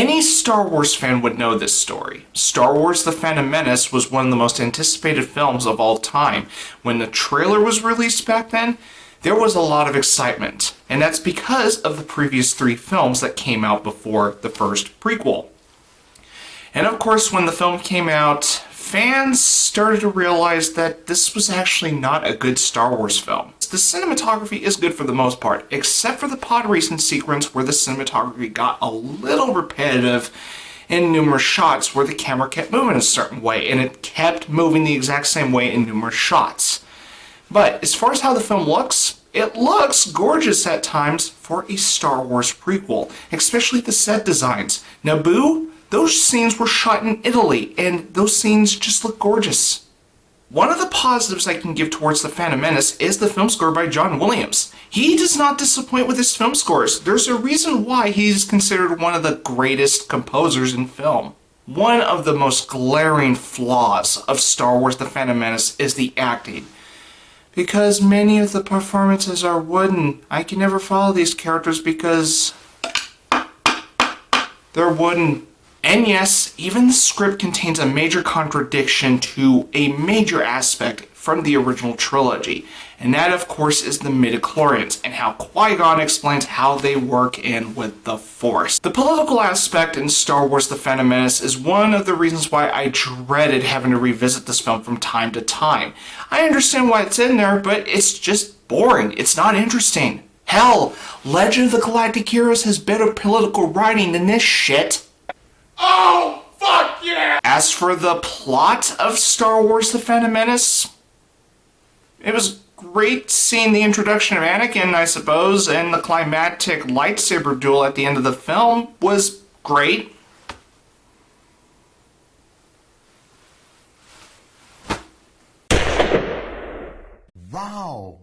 Any Star Wars fan would know this story. Star Wars The Phantom Menace was one of the most anticipated films of all time. When the trailer was released back then, there was a lot of excitement. And that's because of the previous 3 films that came out before the first prequel. And of course, when the film came out, fans started to realize that this was actually not a good Star Wars film. The cinematography is good for the most part, except for the pod racing sequence where the cinematography got a little repetitive in numerous shots where the camera kept moving a certain way, and it kept moving the exact same way in numerous shots. But as far as how the film looks, it looks gorgeous at times for a Star Wars prequel, especially the set designs. Naboo, those scenes were shot in Italy, and those scenes just look gorgeous. One of the positives I can give towards The Phantom Menace is the film score by John Williams. He does not disappoint with his film scores. There's a reason why he's considered one of the greatest composers in film. One of the most glaring flaws of Star Wars The Phantom Menace is the acting. Because many of the performances are wooden. I can never follow these characters because they're wooden. And yes, even the script contains a major contradiction to a major aspect from the original trilogy. And that, of course, is the midichlorians and how Qui-Gon explains how they work in with the Force. The political aspect in Star Wars The Phantom Menace is one of the reasons why I dreaded having to revisit this film from time to time. I understand why it's in there, but it's just boring. It's not interesting. Hell, Legend of the Galactic Heroes has better political writing than this shit. Oh, fuck yeah! As for the plot of Star Wars The Phantom Menace, it was great seeing the introduction of Anakin, I suppose, and the climactic lightsaber duel at the end of the film was great. Wow.